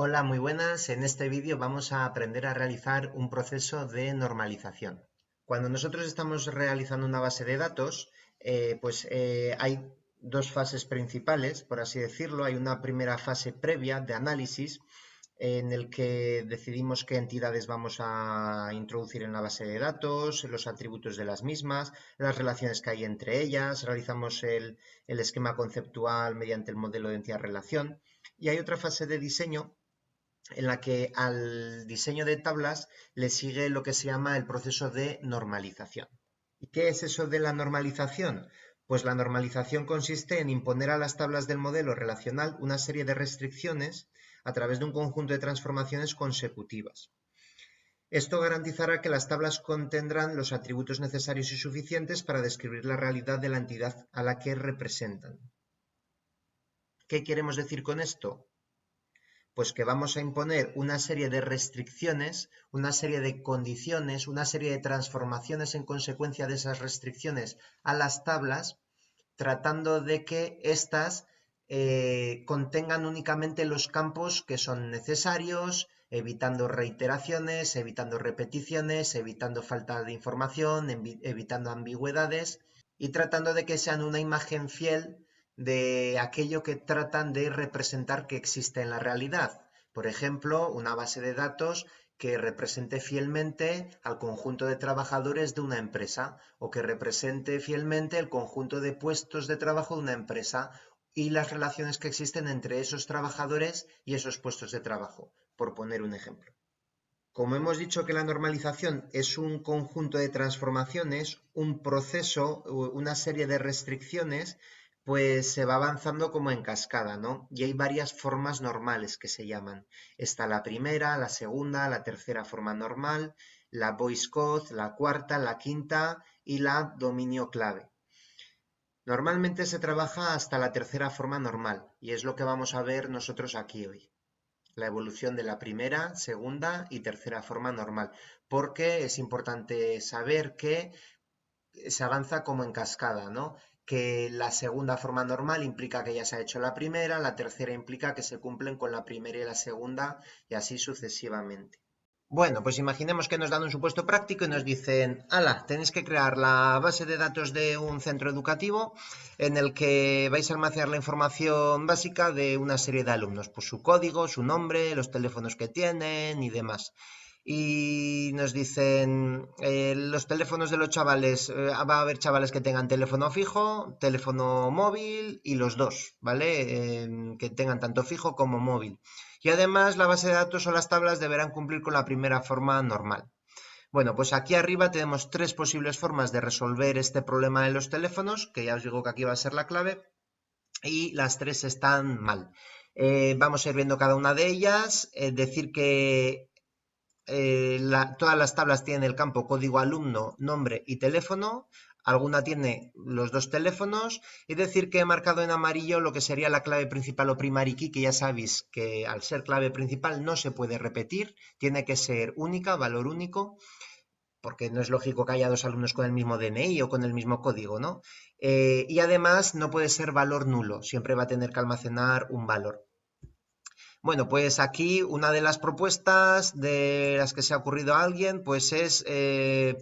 Hola, muy buenas. En este vídeo vamos a aprender a realizar un proceso de normalización. Cuando nosotros estamos realizando una base de datos, hay dos fases principales, por así decirlo. Hay una primera fase previa de análisis en el que decidimos qué entidades vamos a introducir en la base de datos, los atributos de las mismas, las relaciones que hay entre ellas, realizamos el esquema conceptual mediante el modelo de entidad-relación. Y hay otra fase de diseño en la que al diseño de tablas le sigue lo que se llama el proceso de normalización. ¿Y qué es eso de la normalización? Pues la normalización consiste en imponer a las tablas del modelo relacional una serie de restricciones a través de un conjunto de transformaciones consecutivas. Esto garantizará que las tablas contendrán los atributos necesarios y suficientes para describir la realidad de la entidad a la que representan. ¿Qué queremos decir con esto? Pues que vamos a imponer una serie de restricciones, una serie de condiciones, una serie de transformaciones en consecuencia de esas restricciones a las tablas, tratando de que éstas contengan únicamente los campos que son necesarios, evitando reiteraciones, evitando repeticiones, evitando falta de información, evitando ambigüedades y tratando de que sean una imagen fiel de aquello que tratan de representar que existe en la realidad. Por ejemplo, una base de datos que represente fielmente al conjunto de trabajadores de una empresa o que represente fielmente el conjunto de puestos de trabajo de una empresa y las relaciones que existen entre esos trabajadores y esos puestos de trabajo, por poner un ejemplo. Como hemos dicho que la normalización es un conjunto de transformaciones, un proceso, una serie de restricciones, pues se va avanzando como en cascada, ¿no? Y hay varias formas normales que se llaman. Está la primera, la segunda, la tercera forma normal, la voice code, la cuarta, la quinta y la dominio clave. Normalmente se trabaja hasta la tercera forma normal y es lo que vamos a ver nosotros aquí hoy. La evolución de la primera, segunda y tercera forma normal, porque es importante saber que se avanza como en cascada, ¿no? Que la segunda forma normal implica que ya se ha hecho la primera, la tercera implica que se cumplen con la primera y la segunda y así sucesivamente. Bueno, pues imaginemos que nos dan un supuesto práctico y nos dicen, ala, tenéis que crear la base de datos de un centro educativo en el que vais a almacenar la información básica de una serie de alumnos, pues su código, su nombre, los teléfonos que tienen y demás. Y nos dicen, los teléfonos de los chavales, va a haber chavales que tengan teléfono fijo, teléfono móvil y los dos, ¿vale? Que tengan tanto fijo como móvil. Y además la base de datos o las tablas deberán cumplir con la primera forma normal. Bueno, pues aquí arriba tenemos tres posibles formas de resolver este problema de los teléfonos, que ya os digo que aquí va a ser la clave, y las tres están mal. Vamos a ir viendo cada una de ellas, decir que todas las tablas tienen el campo código alumno, nombre y teléfono, alguna tiene los dos teléfonos, y decir que he marcado en amarillo lo que sería la clave principal o primary key, que ya sabéis que al ser clave principal no se puede repetir, tiene que ser única, valor único, porque no es lógico que haya dos alumnos con el mismo DNI o con el mismo código, ¿no? Y además no puede ser valor nulo, siempre va a tener que almacenar un valor. Bueno, pues aquí una de las propuestas de las que se ha ocurrido a alguien, pues es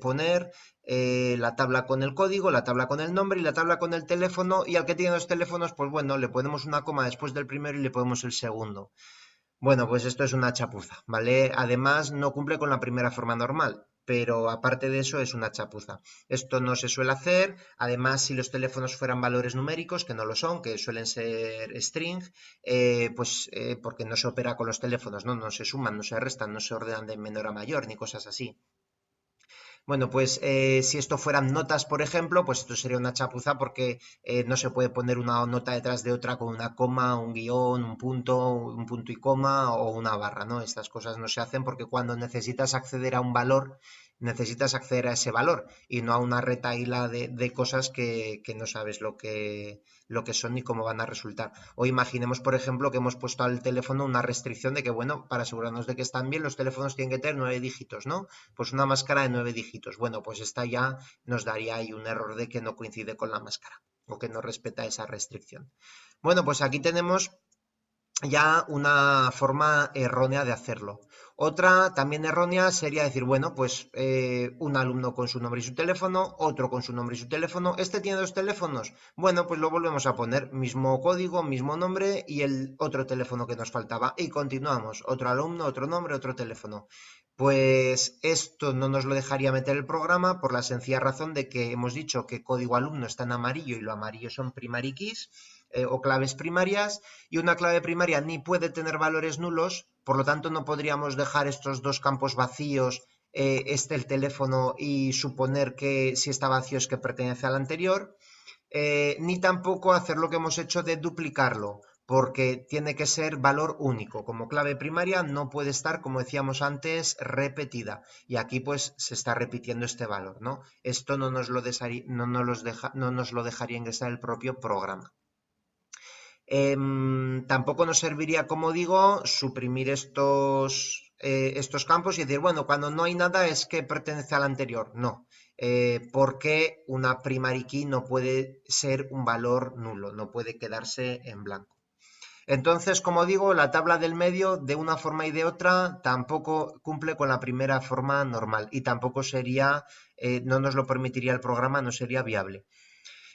poner la tabla con el código, la tabla con el nombre y la tabla con el teléfono, y al que tiene dos teléfonos, pues bueno, le ponemos una coma después del primero y le ponemos el segundo. Bueno, pues esto es una chapuza, ¿vale? Además, no cumple con la primera forma normal, pero aparte de eso es una chapuza. Esto no se suele hacer. Además, si los teléfonos fueran valores numéricos, que no lo son, que suelen ser string, porque no se opera con los teléfonos, ¿no? No se suman, no se restan, no se ordenan de menor a mayor, ni cosas así. Bueno, pues si esto fueran notas, por ejemplo, pues esto sería una chapuza porque no se puede poner una nota detrás de otra con una coma, un guión, un punto y coma o una barra, ¿no? Estas cosas no se hacen porque cuando necesitas acceder a un valor, necesitas acceder a ese valor y no a una retahíla de cosas que no sabes lo que son ni cómo van a resultar. O imaginemos, por ejemplo, que hemos puesto al teléfono una restricción de que, bueno, para asegurarnos de que están bien, los teléfonos tienen que tener 9 dígitos, ¿no? Pues una máscara de 9 dígitos. Bueno, pues esta ya nos daría ahí un error de que no coincide con la máscara o que no respeta esa restricción. Bueno, pues aquí tenemos ya una forma errónea de hacerlo. Otra también errónea sería decir, bueno, pues un alumno con su nombre y su teléfono, otro con su nombre y su teléfono. ¿Este tiene dos teléfonos? Bueno, pues lo volvemos a poner, mismo código, mismo nombre y el otro teléfono que nos faltaba. Y continuamos, otro alumno, otro nombre, otro teléfono. Pues esto no nos lo dejaría meter el programa por la sencilla razón de que hemos dicho que código alumno está en amarillo y lo amarillo son primary keys o claves primarias, y una clave primaria ni puede tener valores nulos, por lo tanto no podríamos dejar estos dos campos vacíos, el teléfono, y suponer que si está vacío es que pertenece al anterior, ni tampoco hacer lo que hemos hecho de duplicarlo, porque tiene que ser valor único. Como clave primaria no puede estar, como decíamos antes, repetida. Y aquí pues se está repitiendo este valor, ¿no? Esto no nos lo dejaría ingresar el propio programa. Tampoco nos serviría, como digo, suprimir estos campos y decir, bueno, cuando no hay nada es que pertenece al anterior. No, porque una primary key no puede ser un valor nulo, no puede quedarse en blanco. Entonces, como digo, la tabla del medio, de una forma y de otra, tampoco cumple con la primera forma normal y tampoco sería, no nos lo permitiría el programa, no sería viable.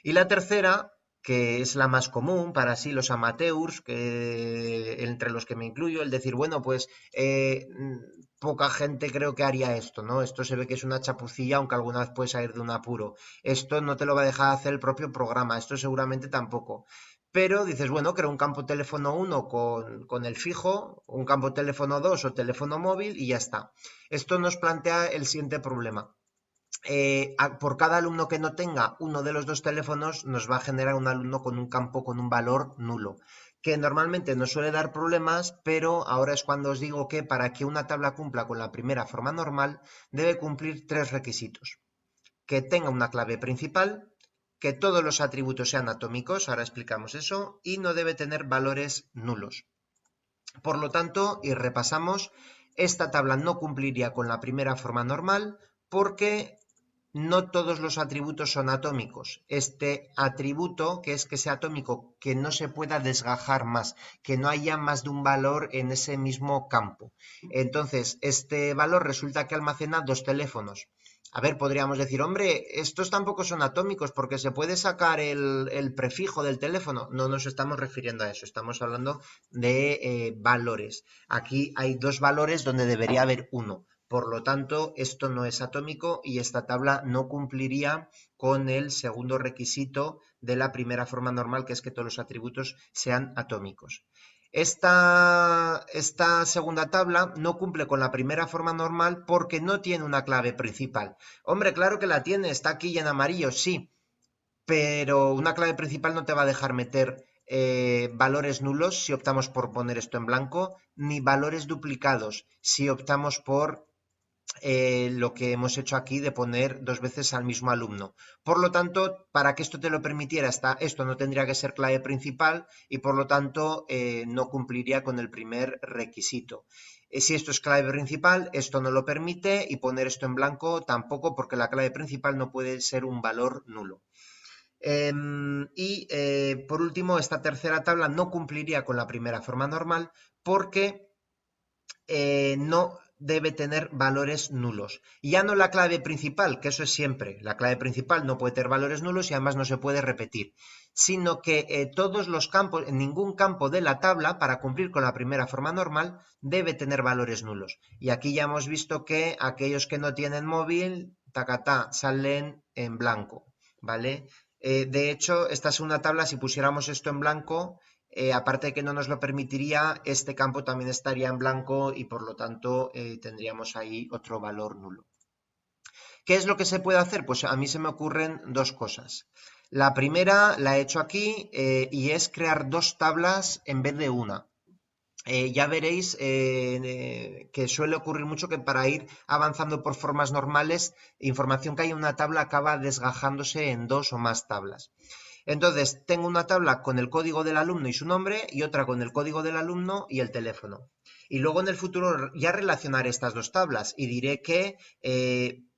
Y la tercera, que es la más común para sí los amateurs, entre los que me incluyo, el decir, bueno, pues poca gente creo que haría esto, ¿no? Esto se ve que es una chapucilla, aunque alguna vez puede salir de un apuro. Esto no te lo va a dejar hacer el propio programa, esto seguramente tampoco. Pero dices, bueno, creo un campo teléfono 1 con el fijo, un campo teléfono 2 o teléfono móvil y ya está. Esto nos plantea el siguiente problema. Por cada alumno que no tenga uno de los dos teléfonos, nos va a generar un alumno con un campo con un valor nulo, que normalmente no suele dar problemas, pero ahora es cuando os digo que para que una tabla cumpla con la primera forma normal, debe cumplir tres requisitos: que tenga una clave principal, que todos los atributos sean atómicos, ahora explicamos eso, y no debe tener valores nulos. Por lo tanto, y repasamos, esta tabla no cumpliría con la primera forma normal porque no todos los atributos son atómicos. Este atributo, que es que sea atómico, que no se pueda desgajar más, que no haya más de un valor en ese mismo campo. Entonces, este valor resulta que almacena dos teléfonos. A ver, podríamos decir, hombre, estos tampoco son atómicos porque se puede sacar el prefijo del teléfono. No nos estamos refiriendo a eso, estamos hablando de valores. Aquí hay dos valores donde debería haber uno. Por lo tanto, esto no es atómico y esta tabla no cumpliría con el segundo requisito de la primera forma normal, que es que todos los atributos sean atómicos. Esta segunda tabla no cumple con la primera forma normal porque no tiene una clave principal. Hombre, claro que la tiene, está aquí y en amarillo, sí, pero una clave principal no te va a dejar meter valores nulos si optamos por poner esto en blanco, ni valores duplicados si optamos por lo que hemos hecho aquí de poner dos veces al mismo alumno. Por lo tanto, para que esto te lo permitiera, esto no tendría que ser clave principal y por lo tanto no cumpliría con el primer requisito. Si esto es clave principal, esto no lo permite, y poner esto en blanco tampoco, porque la clave principal no puede ser un valor nulo. Por último, esta tercera tabla no cumpliría con la primera forma normal porque no debe tener valores nulos. Y ya no la clave principal, que eso es siempre. La clave principal no puede tener valores nulos y además no se puede repetir. Sino que todos los campos, en ningún campo de la tabla, para cumplir con la primera forma normal, debe tener valores nulos. Y aquí ya hemos visto que aquellos que no tienen móvil, tacatá, salen en blanco, ¿vale? De hecho, esta es una tabla, si pusiéramos esto en blanco, aparte de que no nos lo permitiría, este campo también estaría en blanco y por lo tanto tendríamos ahí otro valor nulo. ¿Qué es lo que se puede hacer? Pues a mí se me ocurren dos cosas. La primera la he hecho aquí y es crear dos tablas en vez de una. Ya veréis que suele ocurrir mucho que para ir avanzando por formas normales, información que hay en una tabla acaba desgajándose en dos o más tablas. Entonces, tengo una tabla con el código del alumno y su nombre y otra con el código del alumno y el teléfono. Y luego en el futuro ya relacionaré estas dos tablas y diré que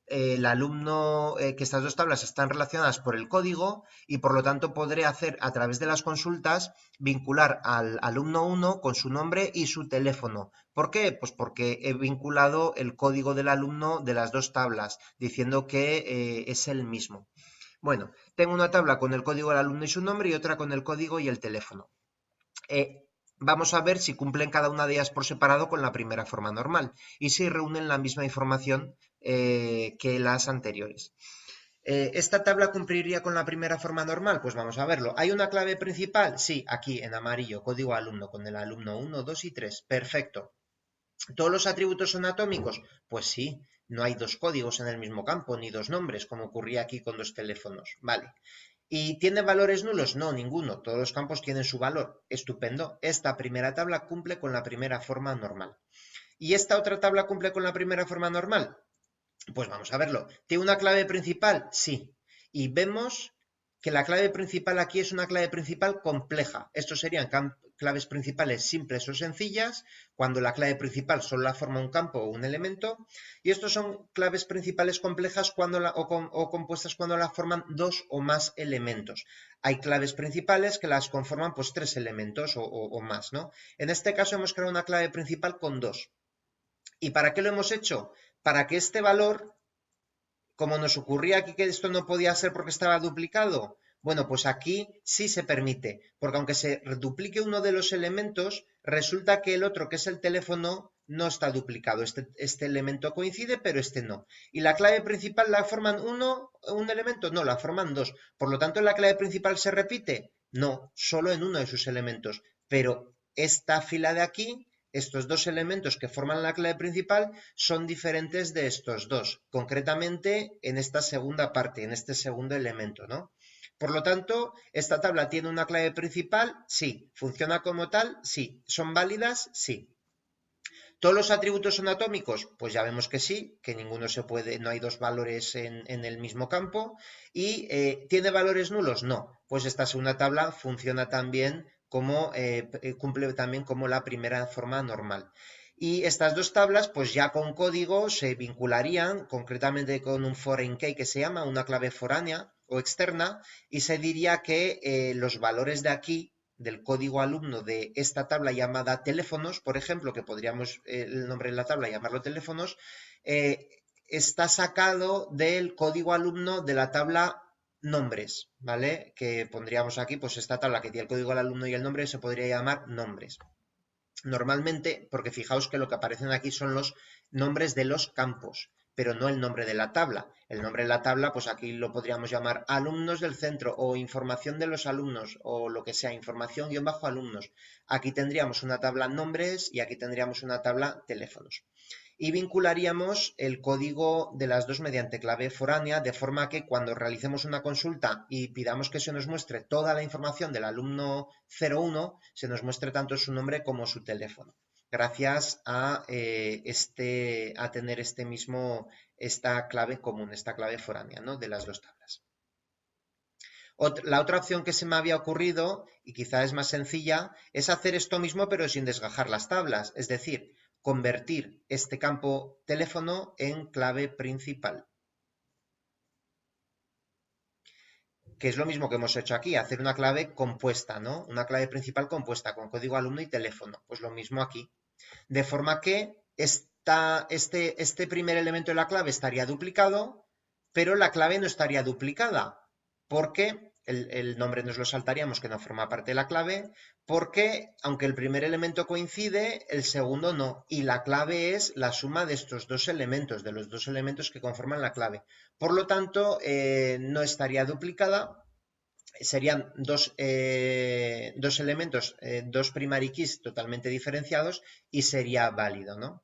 el alumno, que estas dos tablas están relacionadas por el código y por lo tanto podré hacer a través de las consultas vincular al alumno 1 con su nombre y su teléfono. ¿Por qué? Pues porque he vinculado el código del alumno de las dos tablas diciendo que es el mismo. Bueno, tengo una tabla con el código del alumno y su nombre y otra con el código y el teléfono. Vamos a ver si cumplen cada una de ellas por separado con la primera forma normal y si reúnen la misma información que las anteriores. ¿Esta tabla cumpliría con la primera forma normal? Pues vamos a verlo. ¿Hay una clave principal? Sí, aquí en amarillo, código alumno, con el alumno 1, 2 y 3. Perfecto. ¿Todos los atributos son atómicos? Pues sí, no hay dos códigos en el mismo campo, ni dos nombres, como ocurría aquí con dos teléfonos. Vale. ¿Y tiene valores nulos? No, ninguno. Todos los campos tienen su valor. Estupendo. Esta primera tabla cumple con la primera forma normal. ¿Y esta otra tabla cumple con la primera forma normal? Pues vamos a verlo. ¿Tiene una clave principal? Sí. Y vemos que la clave principal aquí es una clave principal compleja. Estos serían claves principales simples o sencillas, cuando la clave principal solo la forma un campo o un elemento, y estos son claves principales complejas o compuestas cuando la forman dos o más elementos. Hay claves principales que las conforman pues tres elementos o más, ¿no? En este caso hemos creado una clave principal con dos. ¿Y para qué lo hemos hecho? Para que este valor, como nos ocurría aquí que esto no podía ser porque estaba duplicado, bueno, pues aquí sí se permite, porque aunque se duplique uno de los elementos, resulta que el otro, que es el teléfono, no está duplicado. Este elemento coincide, pero este no. ¿Y la clave principal la forman un elemento? No, la forman dos. Por lo tanto, ¿la clave principal se repite? No, solo en uno de sus elementos. Pero esta fila de aquí, estos dos elementos que forman la clave principal, son diferentes de estos dos, concretamente en esta segunda parte, en este segundo elemento, ¿no? Por lo tanto, esta tabla tiene una clave principal, sí. ¿Funciona como tal? Sí. ¿Son válidas? Sí. ¿Todos los atributos son atómicos? Pues ya vemos que sí, que ninguno se puede, no hay dos valores en el mismo campo. ¿Y tiene valores nulos? No. Pues esta segunda tabla funciona también como, cumple también como la primera forma normal. Y estas dos tablas, pues ya con código se vincularían, concretamente con un foreign key que se llama una clave foránea o externa, y se diría que los valores de aquí, del código alumno de esta tabla llamada teléfonos, por ejemplo, que podríamos el nombre de la tabla llamarlo teléfonos, está sacado del código alumno de la tabla nombres, ¿vale? Que pondríamos aquí, pues esta tabla que tiene el código del alumno y el nombre se podría llamar nombres. Normalmente, porque fijaos que lo que aparecen aquí son los nombres de los campos, pero no el nombre de la tabla. El nombre de la tabla, pues aquí lo podríamos llamar alumnos del centro o información de los alumnos o lo que sea, información guión bajo alumnos. Aquí tendríamos una tabla nombres y aquí tendríamos una tabla teléfonos. Y vincularíamos el código de las dos mediante clave foránea, de forma que cuando realicemos una consulta y pidamos que se nos muestre toda la información del alumno 01, se nos muestre tanto su nombre como su teléfono, gracias a tener esta clave común, esta clave foránea, ¿no?, de las dos tablas. La otra opción que se me había ocurrido, y quizá es más sencilla, es hacer esto mismo pero sin desgajar las tablas, es decir, convertir este campo teléfono en clave principal. Que es lo mismo que hemos hecho aquí, hacer una clave compuesta, ¿no? Una clave principal compuesta con código alumno y teléfono. Pues lo mismo aquí. De forma que este primer elemento de la clave estaría duplicado, pero la clave no estaría duplicada, porque el nombre nos lo saltaríamos, que no forma parte de la clave, porque aunque el primer elemento coincide, el segundo no, y la clave es la suma de estos dos elementos, de los dos elementos que conforman la clave. Por lo tanto, no estaría duplicada, serían dos elementos, dos primary keys totalmente diferenciados y sería válido, ¿no?